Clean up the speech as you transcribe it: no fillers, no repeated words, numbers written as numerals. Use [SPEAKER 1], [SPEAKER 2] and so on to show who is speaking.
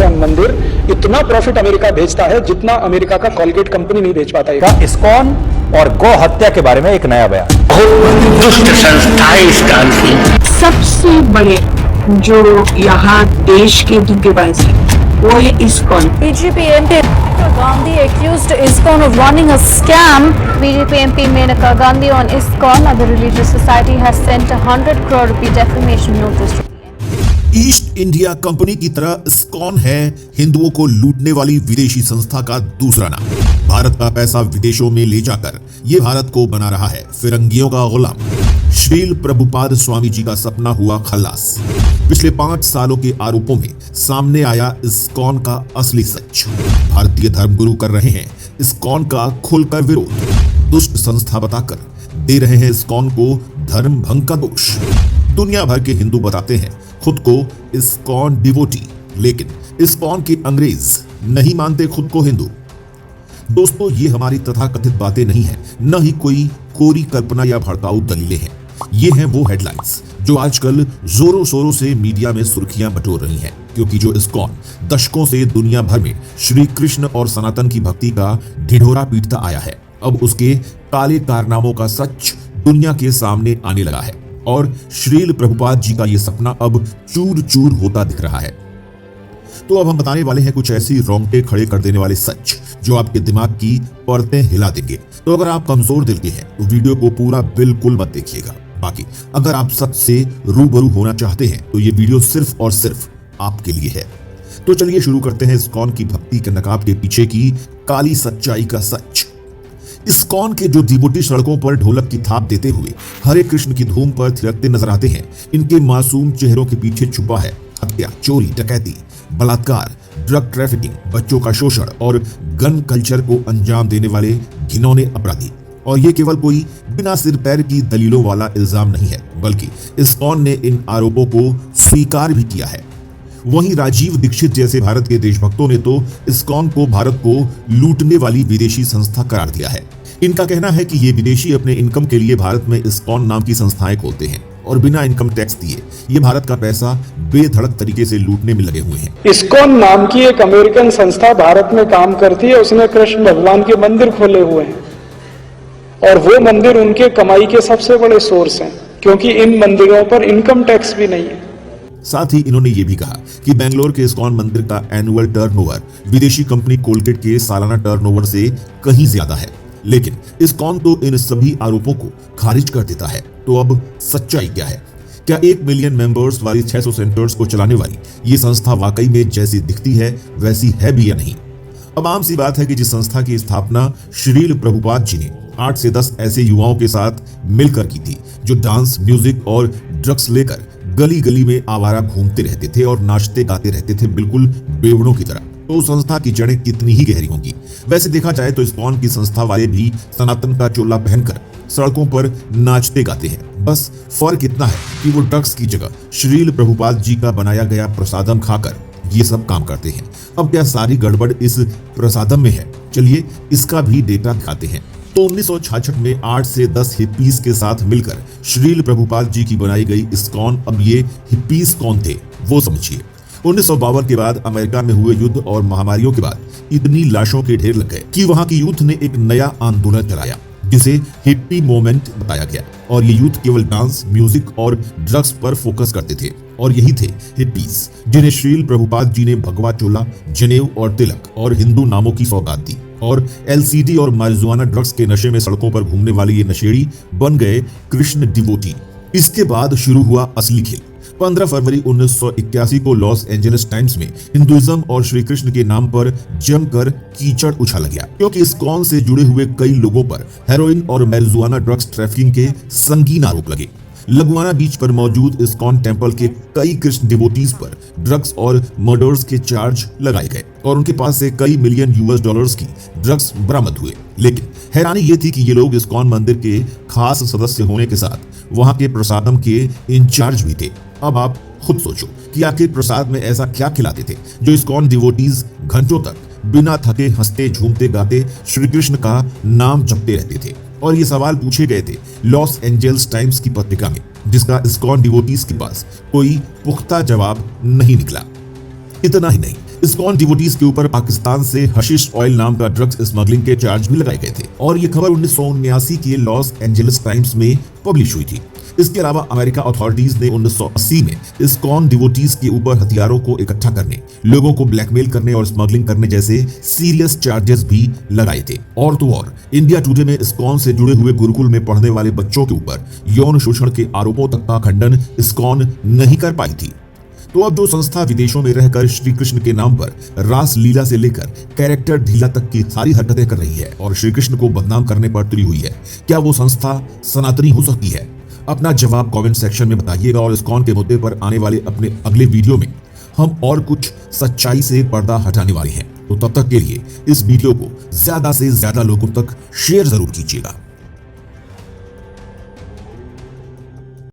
[SPEAKER 1] ISKCON मंदिर इतना profit America भेजता है जितना अमेरिका का कॉलगेट कंपनी नहीं भेज पाता है।
[SPEAKER 2] इस्कॉन और गौ हत्या के बारे में एक नया बयान।
[SPEAKER 3] दुष्ट संस्था इस्कॉन की
[SPEAKER 4] सबसे बड़े जो यहाँ देश के दुग्गेबाज हैं वो है ISKCON.
[SPEAKER 5] BJP MP Gandhi accused ISKCON of running a scam.
[SPEAKER 6] BJP MP Menaka Gandhi on ISKCON, the religious society, has sent a 100 crore rupee defamation notice to
[SPEAKER 7] east India company की तरह इस्कॉन है हिंदुओं को लूटने वाली विदेशी संस्था का दूसरा नाम। भारत का पैसा विदेशों में ले जाकर ये भारत को बना रहा है फिरंगियों का गुलाम। श्रील प्रभुपाद स्वामी जी का सपना हुआ खल्लास। पिछले 5 सालों के आरोपों में सामने आया इस्कॉन का असली सच। भारतीय धर्मगुरु कर रहे हैं इस्कॉन का खुलकर विरोध। दुष्ट संस्था बताकर दे रहे हैं इस्कॉन को धर्म भंग का दोष। दुनिया भर के हिंदू बताते हैं खुद को इस्कॉन डिवोटी, लेकिन इस्कॉन के अंग्रेज नहीं मानते खुद को हिंदू। दोस्तों, ये हमारी तथाकथित बातें नहीं है, न ही कोई कोरी कल्पना या भड़काऊ दलीलें हैं। ये हैं वो हेडलाइंस जो आजकल जोरों शोरों से मीडिया में सुर्खियां बटोर रही हैं, क्योंकि जो इस्कॉन दशकों से दुनिया भर में श्री कृष्ण और सनातन की भक्ति का ढिढोरा पीटता आया है, अब उसके काले कारनामों का सच दुनिया के सामने आने लगा है और श्रील प्रभुपाद जी का ये सपना अब चूर चूर होता दिख रहा है। तो अब हम बताने वाले हैं कुछ ऐसी रोंगटे खड़े कर देने वाले सच जो आपके दिमाग की परतें हिला देंगे। तो अगर आप कमजोर दिल के हैं तो वीडियो को पूरा बिल्कुल मत देखिएगा। बाकी अगर आप सच से रूबरू होना चाहते हैं तो ये वीडियो सिर्फ और सिर्फ आपके लिए है। तो चलिए शुरू करते हैं इस्कॉन की भक्ति के नकाब के पीछे की काली सच्चाई का सच। इस्कॉन के जो डिवोटी सड़कों पर ढोलक की थाप देते हुए हरे कृष्ण की धूम पर थिरकते नजर आते हैं, इनके मासूम चेहरों के पीछे छुपा है हत्या, चोरी, डकैती, बलात्कार, ड्रग ट्रैफिकिंग, बच्चों का शोषण और गन कल्चर को अंजाम देने वाले घिनौने अपराधी। और ये केवल कोई बिना सिर पैर की दलीलों वाला इल्जाम नहीं है, बल्कि इस्कॉन ने इन आरोपों को स्वीकार भी किया है। वहीं राजीव दीक्षित जैसे भारत के देशभक्तों ने तो इस्कॉन को भारत को लूटने वाली विदेशी संस्था करार दिया है। इनका कहना है कि ये विदेशी अपने इनकम के लिए भारत में इस्कॉन नाम की संस्थाएं खोलते हैं और बिना इनकम टैक्स दिए ये भारत का पैसा बेधड़क तरीके से लूटने में लगे हुए हैं।
[SPEAKER 1] इस्कॉन नाम की एक अमेरिकन संस्था भारत में काम करती है, उसने कृष्ण भगवान के मंदिर खोले हुए हैं और वो मंदिर उनके कमाई के सबसे बड़े सोर्स हैं, क्योंकि इन मंदिरों पर इनकम टैक्स भी नहीं है।
[SPEAKER 7] साथ ही इन्होंने ये भी कहा कि बेंगलोर के इस्कॉन मंदिर का एनुअल टर्नओवर विदेशी कंपनी कोलगेट के सालाना टर्नओवर से कहीं ज्यादा है। लेकिन इस्कॉन तो इन सभी आरोपों को खारिज कर देता है। तो अब सच्चाई क्या है? क्या 1 मिलियन मेंबर्स वाली 600 सेंटर्स को चलाने वाली ये संस्था वाकई में जैसी दिखती है वैसी है भी या नहीं? अब आम सी बात है कि जिस संस्था की स्थापना श्रील प्रभुपाद जी ने 8 से 10 ऐसे युवाओं के साथ मिलकर की थी जो डांस, म्यूजिक और ड्रग्स लेकर गली गली में आवारा घूमते रहते थे और नाचते गाते रहते थे बिल्कुल बेवड़ों की तरह, तो संस्था की जड़ें कितनी ही गहरी होंगी। वैसे देखा जाए तो इस्कॉन की संस्था वाले भी सनातन का चोला पहनकर सड़कों पर नाचते गाते हैं। बस फर्क इतना है कि वो ड्रग्स की जगह श्रील प्रभुपाद जी का बनाया गया प्रसादम खाकर ये सब काम करते हैं। अब क्या सारी गड़बड़ इस प्रसादम में है? चलिए इसका भी डेटा दिखाते हैं। तो 1966 में 8 से 10 हिप्पीज के साथ मिलकर श्रील प्रभुपाद जी की बनाई गई इस्कॉन। अब ये हिप्पीज कौन थे वो समझिए। 1952 के बाद अमेरिका में हुए युद्ध और महामारियों के बाद इतनी लाशों के ढेर लग गए कि वहां की यूथ ने एक नया आंदोलन चलाया जिसे हिप्पी मूवमेंट बताया गया। और ये यूथ केवल डांस, म्यूजिक और ड्रग्स पर फोकस करते थे और यही थे हिप्पीज, जिन्हें श्रील प्रभुपाद जी ने भगवा चोला, जनेऊ और तिलक और हिंदू नामों की सौगात दी। और एलसीडी और मारिजुआना ड्रग्स के नशे में सड़कों पर घूमने वाले ये नशेड़ी बन गए कृष्ण डिवोटी। इसके बाद शुरू हुआ असली खेल। 15 फरवरी 1981 को लॉस एंजलिस टाइम्स में हिंदुइज्म और श्री कृष्ण के नाम पर जमकर कीचड़ उछाला गया, क्योंकि इस्कॉन से जुड़े हुए कई लोगों पर हेरोइन और मैरिजुआना ड्रग्स ट्रैफिकिंग के संगीन आरोप लगे। लगुआना बीच पर मौजूद इस्कॉन टेम्पल के कई कृष्ण डिवोटीज पर ड्रग्स और मर्डर्स के चार्ज लगाए गए और उनके पास से कई मिलियन US की ड्रग्स बरामद हुए। लेकिन हैरानी ये थी कि ये लोग इस्कॉन मंदिर के खास सदस्य होने के साथ वहां के प्रसादम के इंचार्ज भी थे। अब आप खुद सोचो कि आखिर प्रसाद में ऐसा क्या खिलाते थे जो इस्कॉन डिवोटीज घंटों तक बिना थके हंसते झूमते गाते श्री कृष्ण का नाम जपते रहते थे। और ये सवाल पूछे गए थे लॉस एंजल्स टाइम्स की पत्रिका में, जिसका इस्कॉन डिवोटीज के पास कोई पुख्ता जवाब नहीं निकला। इतना ही नहीं, इस्कॉन डिवोटीज के ऊपर पाकिस्तान से हशीश ऑयल नाम का ड्रग्स स्मगलिंग के चार्ज भी लगाए गए थे और ये खबर 1979 के लॉस एंजलिस टाइम्स में पब्लिश हुई थी। इसके अलावा अमेरिका अथॉरिटीज ने 1980 में इस्कॉन डिवोटीज के ऊपर हथियारों को इकट्ठा करने, लोगों को ब्लैकमेल करने और स्मगलिंग करने जैसे सीरियस चार्जेस भी लगाए थे। और तो और इंडिया टुडे में इस्कॉन से जुड़े हुए गुरुकुल में पढ़ने वाले बच्चों के ऊपर यौन शोषण के आरोपों तक का खंडन इस्कॉन नहीं कर पाई थी। तो अब जो संस्था विदेशों में रहकर श्री कृष्ण के नाम पर रास लीला से लेकर कैरेक्टर ढीला तक की सारी हरकतें कर रही है और श्री कृष्ण को बदनाम करने पर तुली हुई है, क्या वो संस्था सनातनी हो सकती है? अपना जवाब कमेंट सेक्शन में बताइएगा और इस्कॉन के मुद्दे पर आने वाले अपने अगले वीडियो में हम और कुछ सच्चाई से पर्दा हटाने वाले हैं। तो तब तक के लिए इस वीडियो को ज्यादा से ज्यादा लोगों तक शेयर जरूर कीजिएगा।